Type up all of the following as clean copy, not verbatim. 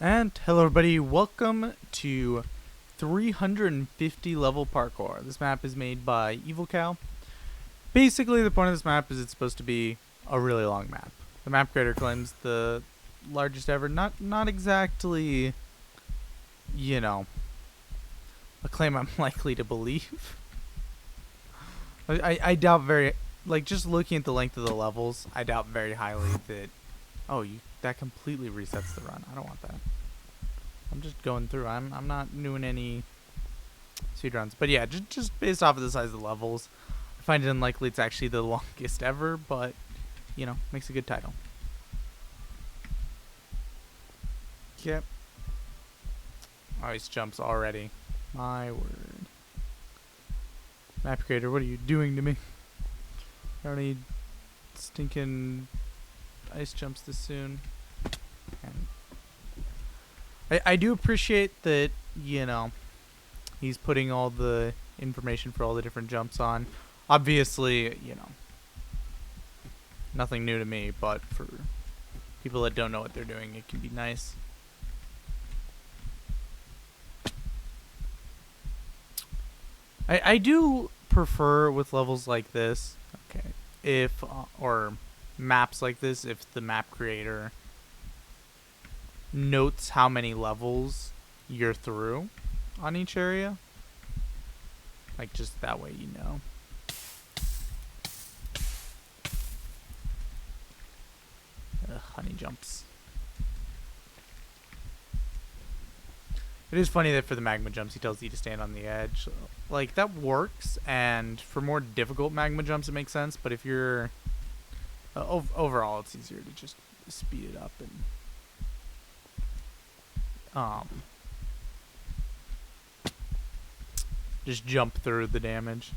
And hello everybody, welcome to 350 level parkour. This map is made by Evil Cow. Basically the point of this map is it's supposed to be a really long map. The map creator claims the largest ever, not exactly, you know, a claim I'm likely to believe. I doubt very, like just looking at the length of the levels, I doubt very highly that, oh, that completely resets the run. I don't want that. I'm just going through. I'm not doing any speedruns. But yeah, just based off of the size of the levels, I find it unlikely it's actually the longest ever, but, you know, makes a good title. Yep. Ice jumps already. My word. Map creator, what are you doing to me? I don't need stinking ice jumps this soon. And I do appreciate that, you know, he's putting all the information for all the different jumps on. Obviously, you know, nothing new to me, but for people that don't know what they're doing, it can be nice. I do prefer with levels like this, okay, if, or maps like this, if the map creator notes how many levels you're through on each area. Like, just that way you know. Honey jumps. It is funny that for the magma jumps, he tells you to stand on the edge. Like, that works, and for more difficult magma jumps, it makes sense. But if you're... overall, it's easier to just speed it up and... just jump through the damage.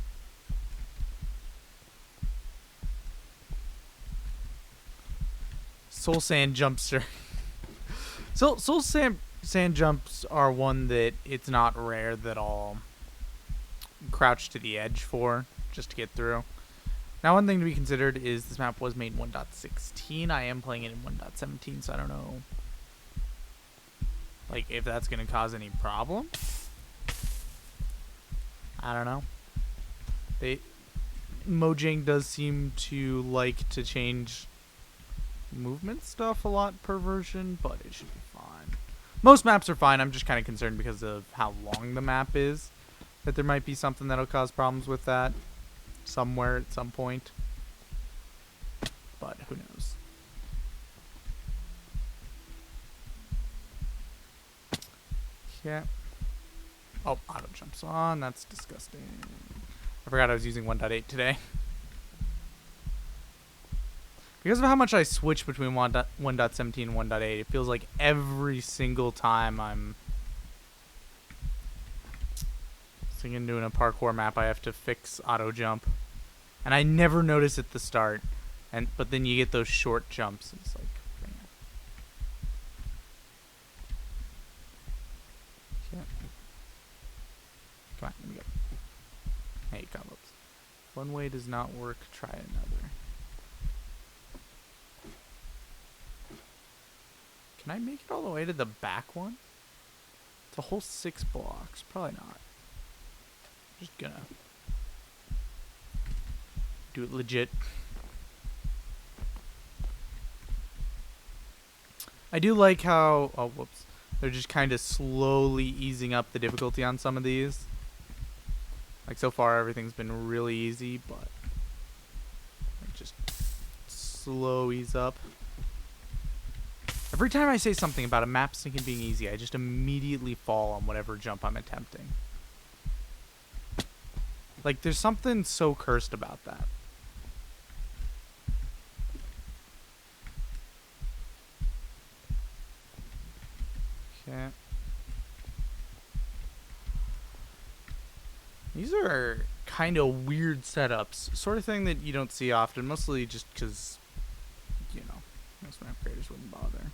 Soul Sand Jumpster. Soul Sand jumps are one that it's not rare that I'll crouch to the edge for just to get through. Now, one thing to be considered is this map was made in 1.16. I am playing it in 1.17, so I don't know, like, if that's going to cause any problem. I don't know. Mojang does seem to like to change movement stuff a lot per version, but it should be fine. Most maps are fine. I'm just kind of concerned because of how long the map is, that there might be something that'll cause problems with that somewhere at some point. But who knows? Yeah. Oh, auto jumps on. That's disgusting. I forgot I was using 1.8 today. Because of how much I switch between 1.17 and 1.8, it feels like every single time I'm singing doing a parkour map, I have to fix auto jump. And I never notice at the start. But then you get those short jumps. It's like, man. Yeah. Come on, let me go. Hey, combos. One way does not work, try another. Can I make it all the way to the back one? It's a whole 6 blocks. Probably not. I'm just gonna do it legit. I do like how... Oh, whoops. They're just kind of slowly easing up the difficulty on some of these. Like, so far, everything's been really easy, but... like, just slow ease up. Every time I say something about a map sinking being easy, I just immediately fall on whatever jump I'm attempting. Like, there's something so cursed about that. Okay. These are kind of weird setups. Sort of thing that you don't see often, mostly just because, you know, most map creators wouldn't bother.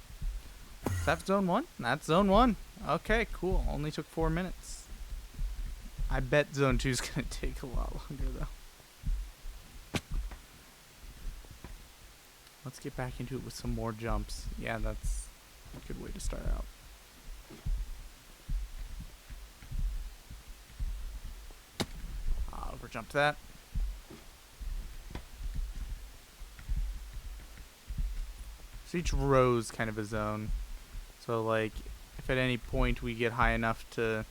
Is that zone 1? That's zone 1. Okay, cool. Only took 4 minutes. I bet zone 2 is going to take a lot longer, though. Let's get back into it with some more jumps. Yeah, that's a good way to start out. over jumped that. So each row is kind of a zone. So like, if at any point we get high enough to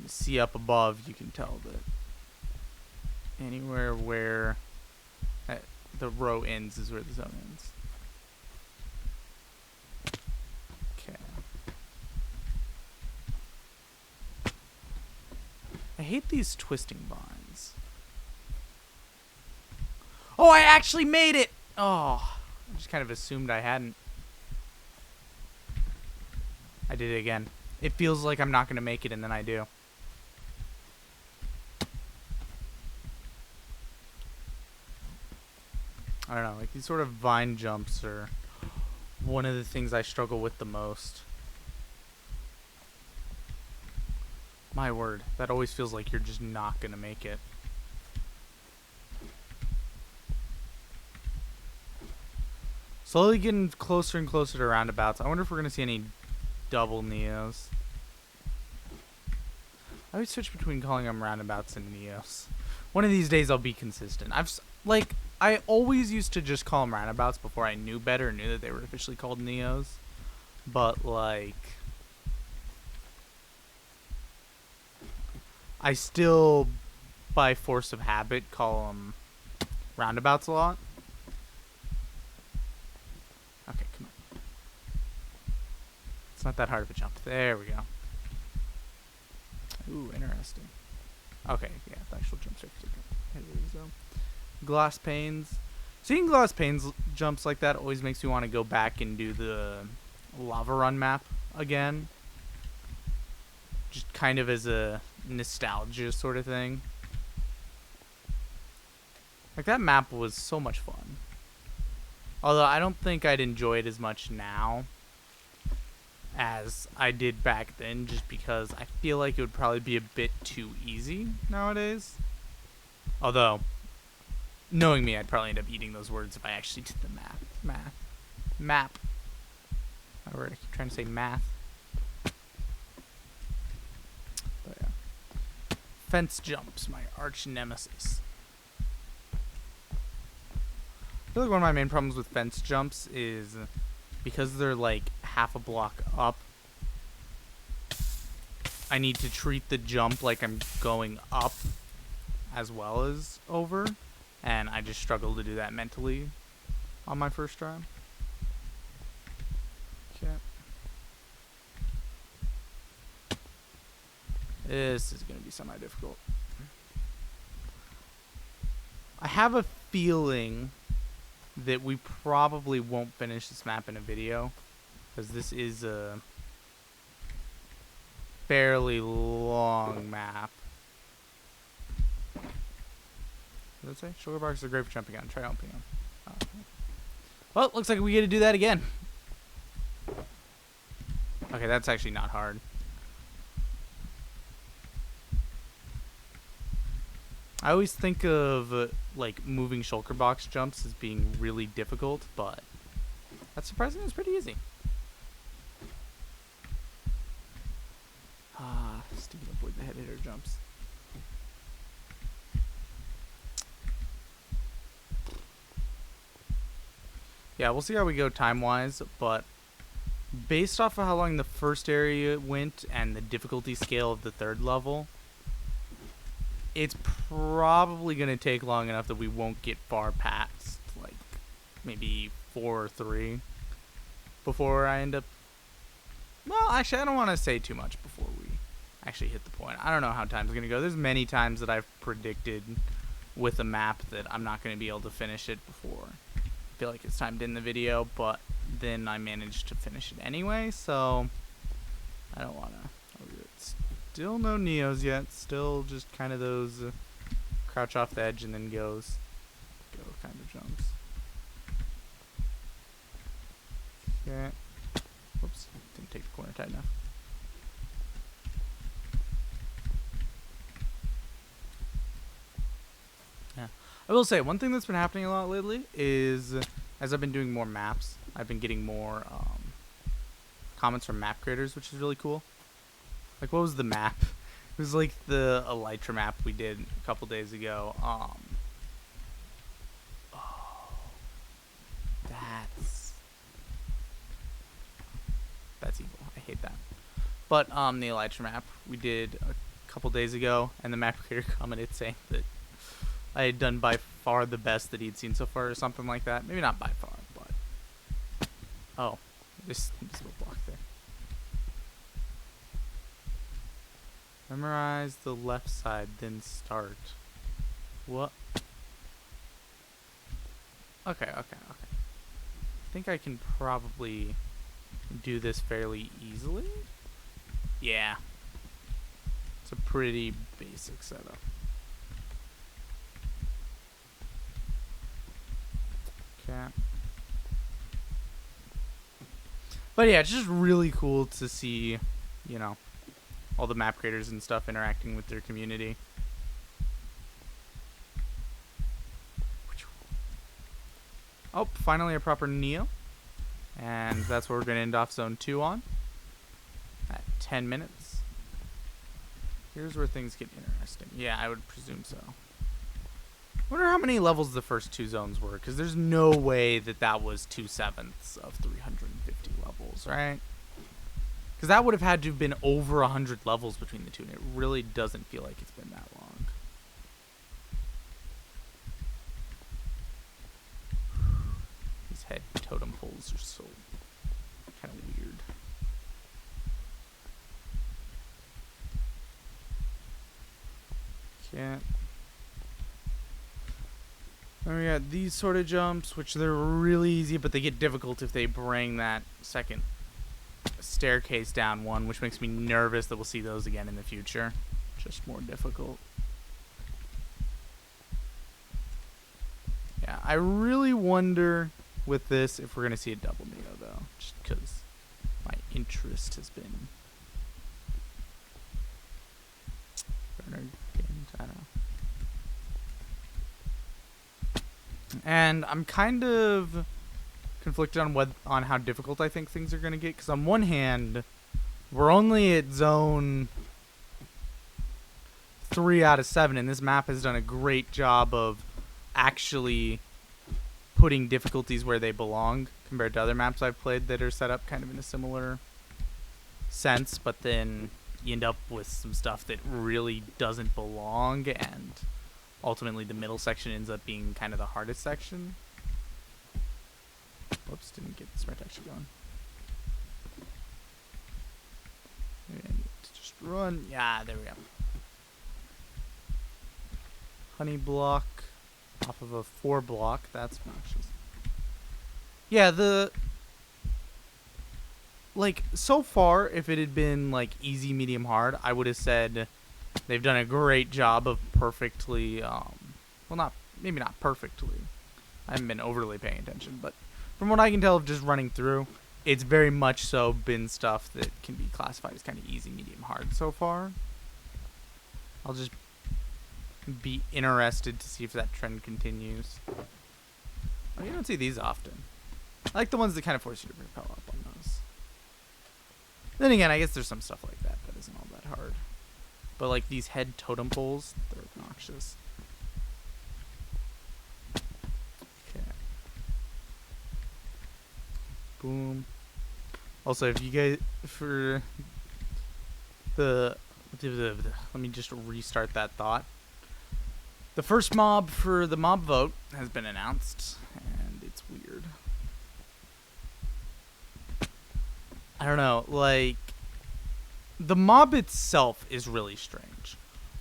see up above, you can tell that anywhere where the row ends is where the zone ends. Okay. I hate these twisting vines. Oh, I actually made it! Oh, I just kind of assumed I hadn't. I did it again. It feels like I'm not going to make it, and then I do. I don't know, like these sort of vine jumps are one of the things I struggle with the most. My word, that always feels like you're just not going to make it. Slowly getting closer and closer to roundabouts. I wonder if we're going to see any double Neos. I always switch between calling them roundabouts and Neos. One of these days I'll be consistent. I always used to just call them roundabouts before I knew better and knew that they were officially called Neos. But like, I still, by force of habit, call them roundabouts a lot. Okay, come on. It's not that hard of a jump. There we go. Ooh, interesting. Okay, yeah, the actual jump surface. Okay, there we go. Glass panes. Seeing glass panes jumps like that always makes me want to go back and do the lava run map again. Just kind of as a nostalgia sort of thing. Like, that map was so much fun. Although I don't think I'd enjoy it as much now as I did back then, just because I feel like it would probably be a bit too easy nowadays. Although, knowing me, I'd probably end up eating those words if I actually did the map. My word, I keep trying to say math. But yeah. Fence jumps, my arch nemesis. I feel like one of my main problems with fence jumps is because they're like half a block up, I need to treat the jump like I'm going up as well as over, and I just struggle to do that mentally on my first try. Okay. This is going to be semi-difficult. I have a feeling that we probably won't finish this map in a video, because this is a fairly long map. What did it say? Sugar barks are great for jumping on. Try jumping on. Oh. Well, looks like we get to do that again. Okay, that's actually not hard. I always think of like moving shulker box jumps as being really difficult, but that's surprisingly it's pretty easy. Ah, still avoid the head hitter jumps. Yeah, we'll see how we go time-wise, but based off of how long the first area went and the difficulty scale of the third level, it's probably going to take long enough that we won't get far past, like, maybe 4 or 3 before I end up... Well, actually, I don't want to say too much before we actually hit the point. I don't know how time's going to go. There's many times that I've predicted with a map that I'm not going to be able to finish it before I feel like it's timed in the video, but then I managed to finish it anyway, so I don't want to... Still no Neos yet. Still just kind of those crouch off the edge and then go kind of jumps. Okay. Whoops. Didn't take the corner tight enough. Yeah. I will say, one thing that's been happening a lot lately is, as I've been doing more maps, I've been getting more comments from map creators, which is really cool. Like, what was the map was like the Elytra map we did a couple days ago. Oh, that's evil. I hate that. But the Elytra map we did a couple days ago, and the map creator commented saying that I had done by far the best that he'd seen so far, or something like that. Maybe not by far, but oh, this little block there. Memorize the left side, then start. What? Okay. I think I can probably do this fairly easily. Yeah. It's a pretty basic setup. Okay. But yeah, it's just really cool to see, you know, all the map creators and stuff interacting with their community. Oh, finally a proper Neo. And that's what we're going to end off Zone 2 on. At 10 minutes. Here's where things get interesting. Yeah, I would presume so. I wonder how many levels the first 2 zones were, because there's no way that that was 2/7 of 350 levels, right? Because that would have had to have been over 100 levels between the two, and it really doesn't feel like it's been that long. These head totem poles are so kind of weird. Can't. And we got these sort of jumps, which they're really easy, but they get difficult if they bring that second staircase down one, which makes me nervous that we'll see those again in the future. Just more difficult. Yeah, I really wonder with this if we're going to see a double Neo, though, just because my interest has been... I don't know. And I'm kind of conflicted on how difficult I think things are going to get, because on one hand, we're only at zone 3 out of 7, and this map has done a great job of actually putting difficulties where they belong compared to other maps I've played that are set up kind of in a similar sense, but then you end up with some stuff that really doesn't belong, and ultimately the middle section ends up being kind of the hardest section. Whoops, didn't get the smart texture going. Maybe I need to just run. Yeah, there we go. Honey block off of a 4 block. That's obnoxious. Yeah, like, so far, if it had been, like, easy, medium, hard, I would have said they've done a great job of perfectly, well, maybe not perfectly. I haven't been overly paying attention, but from what I can tell of just running through, it's very much so been stuff that can be classified as kind of easy, medium, hard so far. I'll just be interested to see if that trend continues. Oh, you don't see these often. I like the ones that kind of force you to repel up on those. Then again, I guess there's some stuff like that isn't all that hard. But like these head totem poles, they're obnoxious. Okay. Boom. Also, if you guys, for the, let me just restart that thought. The first mob for the mob vote has been announced, and it's weird. I don't know, like, the mob itself is really strange.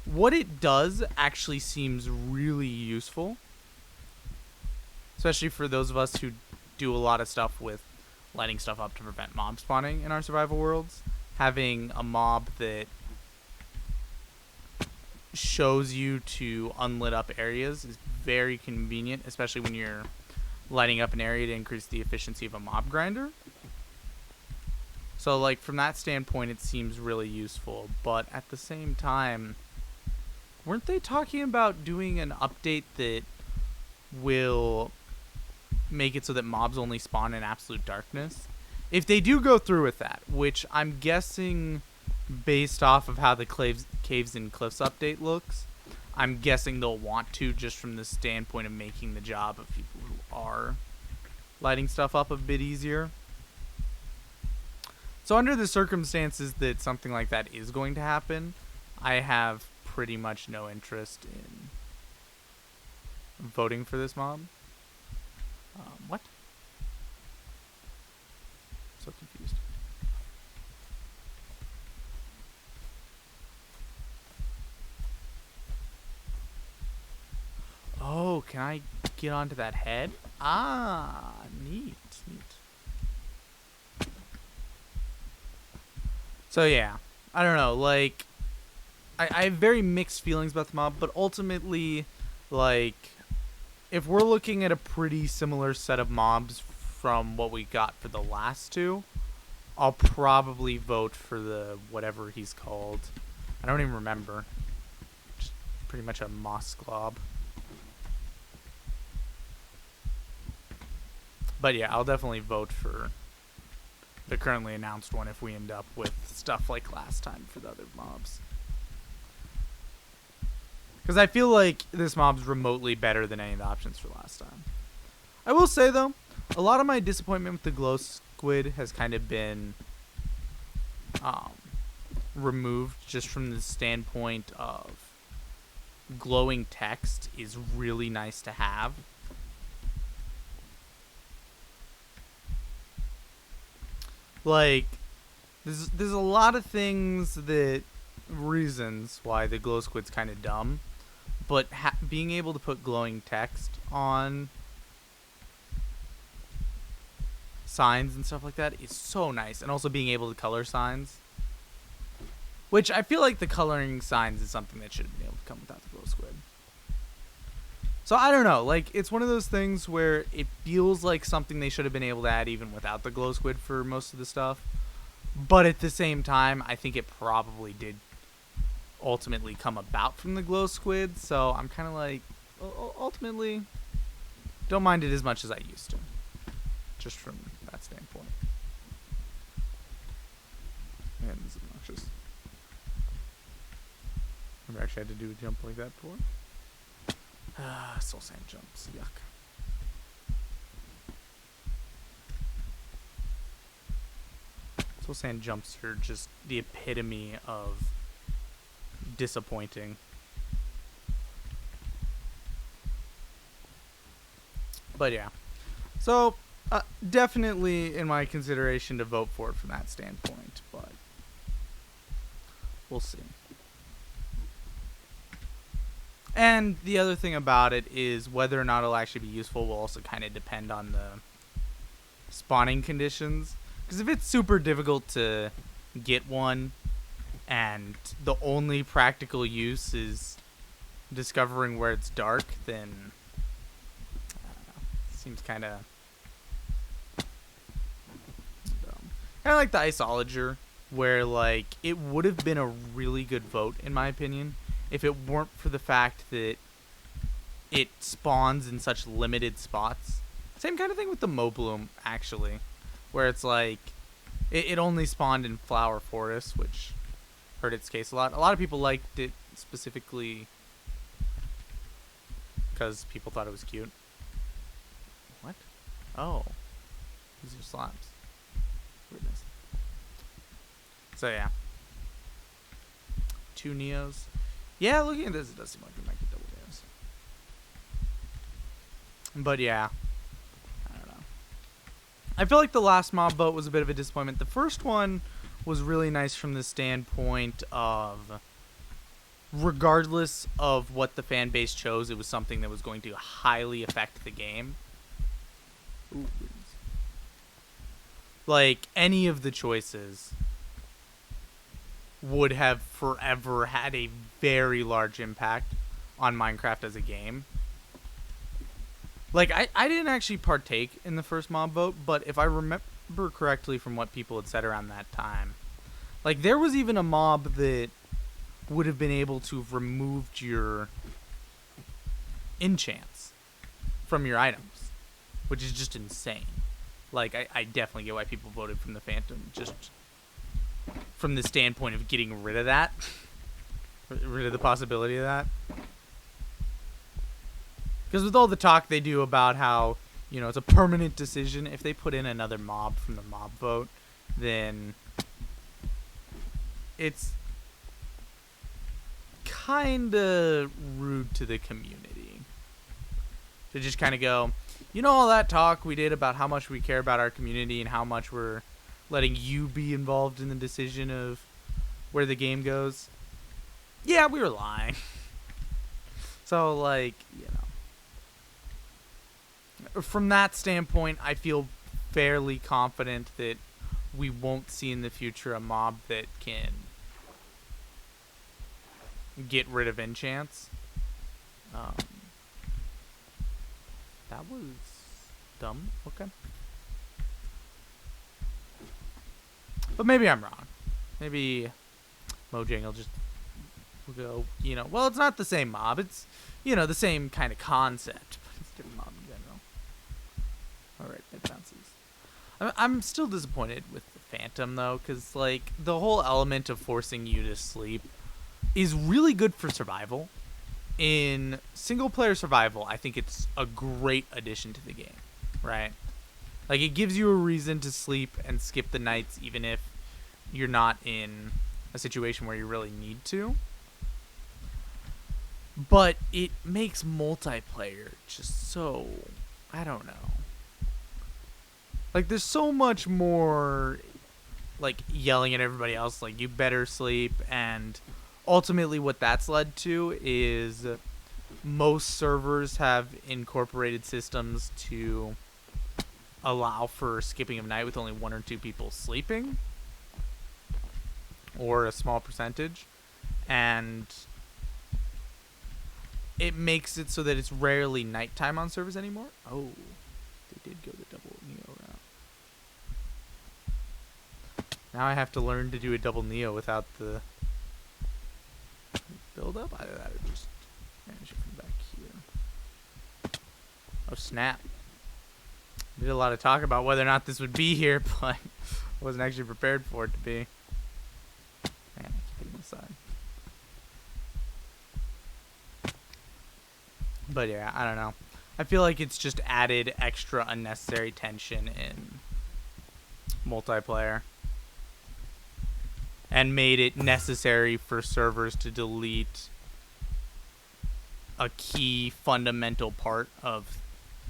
What it does actually seems really useful, especially for those of us who do a lot of stuff with lighting stuff up to prevent mob spawning in our survival worlds. Having a mob that shows you to unlit up areas is very convenient, especially when you're lighting up an area to increase the efficiency of a mob grinder. So, like, from that standpoint, it seems really useful. But at the same time, weren't they talking about doing an update that will make it so that mobs only spawn in absolute darkness? If they do go through with that, which I'm guessing based off of how the Caves and Cliffs update looks, I'm guessing they'll want to, just from the standpoint of making the job of people who are lighting stuff up a bit easier. So under the circumstances that something like that is going to happen, I have pretty much no interest in voting for this mob. What? So confused. Oh, can I get onto that head? Ah, neat. So yeah, I don't know, like, I have very mixed feelings about the mob, but ultimately, like, if we're looking at a pretty similar set of mobs from what we got for the last two, I'll probably vote for the whatever he's called. I don't even remember. Just pretty much a moss glob. But yeah, I'll definitely vote for the currently announced one if we end up with stuff like last time for the other mobs. Because I feel like this mob's remotely better than any of the options for last time. I will say, though, a lot of my disappointment with the glow squid has kind of been removed just from the standpoint of glowing text is really nice to have. Like, there's a lot of reasons why the glow squid's kind of dumb, but being able to put glowing text on signs and stuff like that is so nice, and also being able to color signs, which I feel like the coloring signs is something that should have been able to come without the glow squid. So I don't know, like, it's one of those things where it feels like something they should have been able to add even without the glow squid for most of the stuff. But at the same time, I think it probably did ultimately come about from the glow squid. So I'm kind of like, ultimately, don't mind it as much as I used to. Just from that standpoint. Man, this is obnoxious. I've never actually had to do a jump like that before. Soul sand jumps. Yuck. Soul sand jumps are just the epitome of disappointing. But yeah. So, definitely in my consideration to vote for it from that standpoint, but we'll see. And the other thing about it is whether or not it'll actually be useful will also kind of depend on the spawning conditions. Because if it's super difficult to get one and the only practical use is discovering where it's dark, then it seems kind of dumb. Kind of like the Isologer, where like it would have been a really good vote in my opinion if it weren't for the fact that it spawns in such limited spots. Same kind of thing with the Mobloom, actually, where it's like it only spawned in Flower Forest, which hurt its case a lot. A lot of people liked it specifically because people thought it was cute. What? Oh. These are slabs. Weirdness. So yeah. 2 Neos. Yeah, looking at this, it does seem like we might get double Neos. But yeah. I don't know. I feel like the last mob boat was a bit of a disappointment. The first one was really nice from the standpoint of, regardless of what the fan base chose, it was something that was going to highly affect the game. Ooh, goodness. Like, any of the choices would have forever had a very large impact on Minecraft as a game. Like, I didn't actually partake in the first mob vote, but if I remember correctly from what people had said around that time, like, there was even a mob that would have been able to have removed your enchants from your items, which is just insane. Like, I definitely get why people voted from the Phantom, just from the standpoint of getting rid of that. Rid of the possibility of that. Because with all the talk they do about how, you know, it's a permanent decision, if they put in another mob from the mob vote, then it's kind of rude to the community to just kind of go, you know, all that talk we did about how much we care about our community and how much we're letting you be involved in the decision of where the game goes. Yeah, we were lying. So, like, you know, from that standpoint, I feel fairly confident that we won't see in the future a mob that can get rid of enchants. That was dumb. Okay. But maybe I'm wrong. Maybe Mojang will just go, you know, well, it's not the same mob. It's, you know, the same kind of concept, but it's a different mob in general. Alright, it bounces. I'm still disappointed with the Phantom, though, because, like, the whole element of forcing you to sleep is really good for survival. In single-player survival, I think it's a great addition to the game, right? Like, it gives you a reason to sleep and skip the nights, even if you're not in a situation where you really need to. But it makes multiplayer just so, I don't know. Like, there's so much more, like, yelling at everybody else, like, you better sleep, and ultimately what that's led to is most servers have incorporated systems to allow for skipping of night with only 1 or 2 people sleeping, or a small percentage, and it makes it so that it's rarely nighttime on servers anymore. Oh, they did go the double Neo route. Now I have to learn to do a double Neo without the build up. Either that or just manage it from back here. Oh snap. We did a lot of talk about whether or not this would be here, but I wasn't actually prepared for it to be. Man, I keep hitting the side. But yeah, I don't know. I feel like it's just added extra unnecessary tension in multiplayer. And made it necessary for servers to delete a key fundamental part of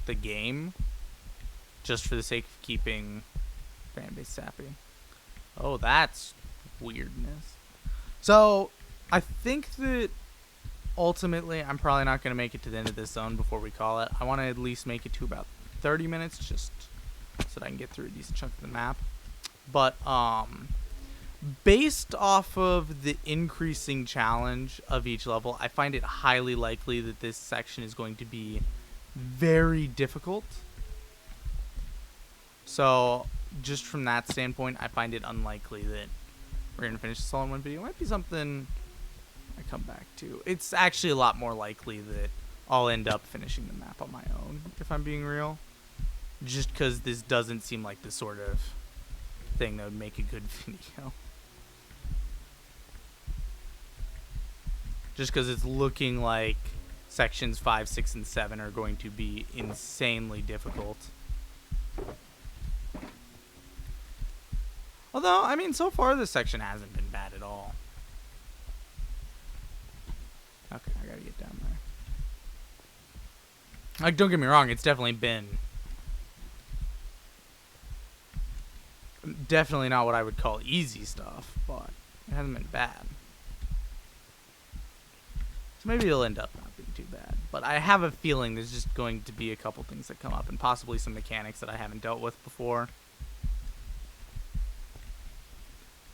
the game just for the sake of keeping fanbase sappy. Oh, that's weirdness. So, I think that ultimately I'm probably not going to make it to the end of this zone before we call it. I want to at least make it to about 30 minutes just so that I can get through a decent chunk of the map. But, based off of the increasing challenge of each level, I find it highly likely that this section is going to be very difficult. So, just from that standpoint, I find it unlikely that we're going to finish this all in one video. It might be something I come back to. It's actually a lot more likely that I'll end up finishing the map on my own, if I'm being real. Just because this doesn't seem like the sort of thing that would make a good video. Just because it's looking like sections 5, 6, and 7 are going to be insanely difficult. Although, I mean, so far this section hasn't been bad at all. Okay, I gotta get down there. Like, don't get me wrong, it's definitely been... definitely not what I would call easy stuff, but it hasn't been bad. So maybe it'll end up not being too bad. But I have a feeling there's just going to be a couple things that come up, and possibly some mechanics that I haven't dealt with before.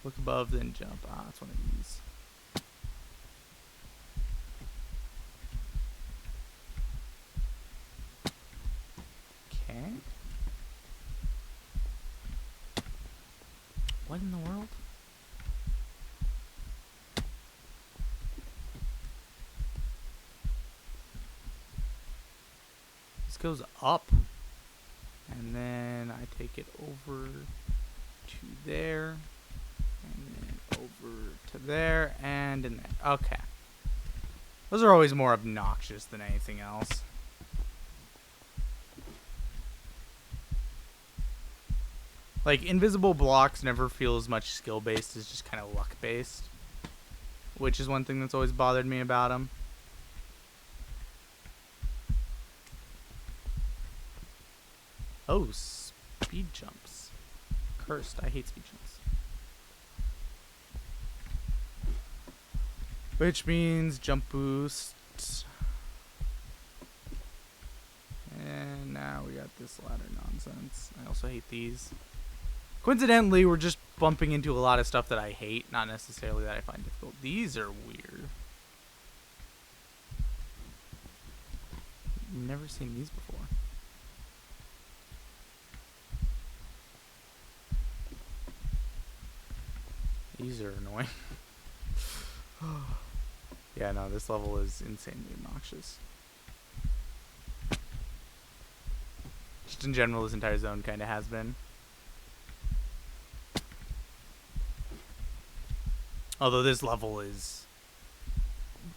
Look above, then jump. Ah, that's one of these. Okay. What in the world? This goes up. And then I take it over to there. And then there and in there. Okay. Those are always more obnoxious than anything else. Like, invisible blocks never feel as much skill-based as just kind of luck-based. Which is one thing that's always bothered me about them. Oh, speed jumps. Cursed. I hate speed jumps. Which means jump boost. And now we got this ladder nonsense. I also hate these. Coincidentally, we're just bumping into a lot of stuff that I hate, not necessarily that I find difficult. These are weird. Never seen these before. These are annoying. Yeah, no, this level is insanely obnoxious. Just in general, this entire zone kind of has been. Although this level is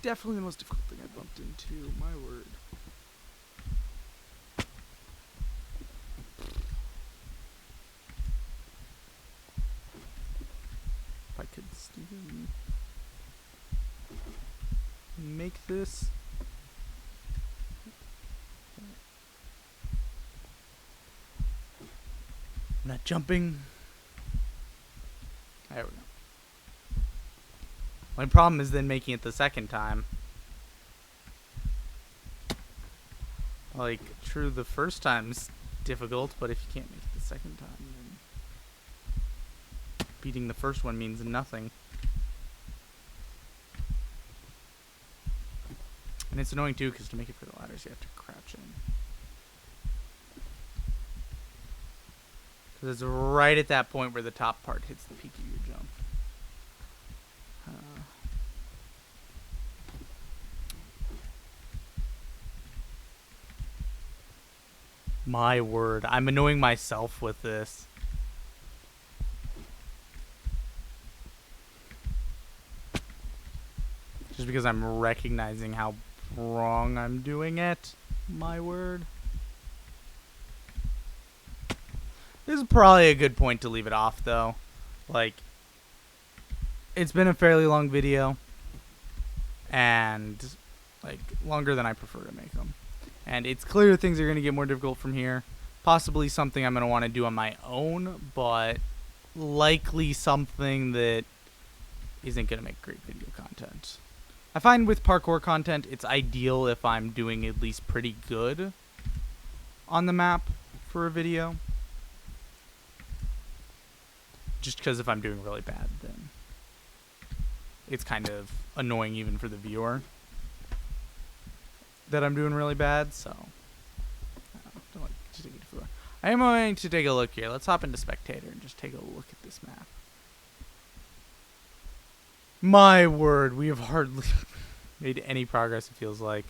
definitely the most difficult thing I've bumped into, my word. If I could even make this. I'm not jumping. There we go. My problem is then making it the second time. Like, true, the first time's difficult, but if you can't make it the second time, then beating the first one means nothing. And it's annoying too, because to make it for the ladders, you have to crouch in. Because it's right at that point where the top part hits the peak of your jump. My word, I'm annoying myself with this. Just because I'm recognizing how wrong I'm doing it. My word. This is probably a good point to leave it off, though. Like, it's been a fairly long video. And, like, longer than I prefer to make them. And it's clear things are going to get more difficult from here. Possibly something I'm going to want to do on my own, but likely something that isn't going to make great video content. I find with parkour content, it's ideal if I'm doing at least pretty good on the map for a video. Just because if I'm doing really bad, then it's kind of annoying even for the viewer that I'm doing really bad, so don't like to take it too far. I am going to take a look here. Let's hop into Spectator and just take a look at this map. My word, we have hardly made any progress, it feels like.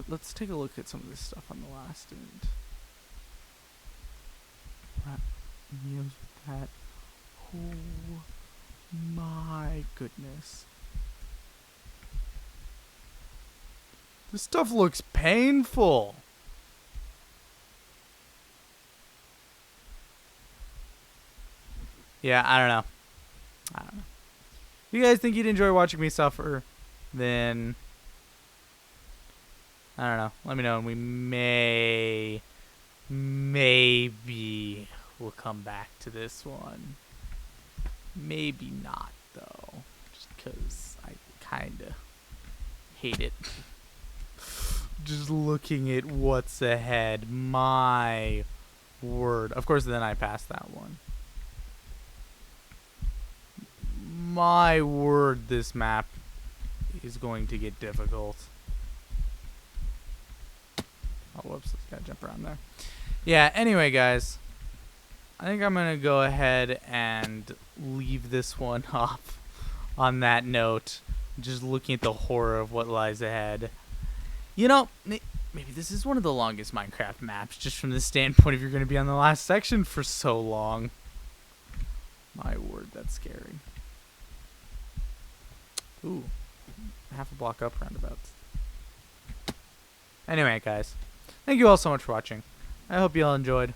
Let's take a look at some of this stuff on the last end. With that. Oh my goodness. This stuff looks painful. Yeah, I don't know. If you guys think you'd enjoy watching me suffer, then I don't know. Let me know, and we maybe we'll come back to this one. Maybe not, though, just because I kind of hate it. Just looking at what's ahead, my word. Of course, then I passed that one. My word, this map is going to get difficult. Oh, whoops, gotta jump around there. Yeah, anyway, guys, I think I'm gonna go ahead and leave this one off on that note. Just looking at the horror of what lies ahead. You know, maybe this is one of the longest Minecraft maps, just from the standpoint of you're going to be on the last section for so long. My word, that's scary. Ooh. Half a block up roundabouts. Anyway, guys. Thank you all so much for watching. I hope you all enjoyed.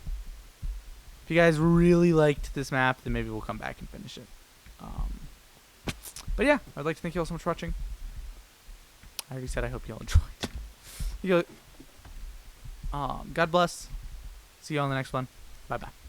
If you guys really liked this map, then maybe we'll come back and finish it. But yeah, I'd like to thank you all so much for watching. I already said I hope you all enjoyed. God bless. See you all in the next one. Bye-bye.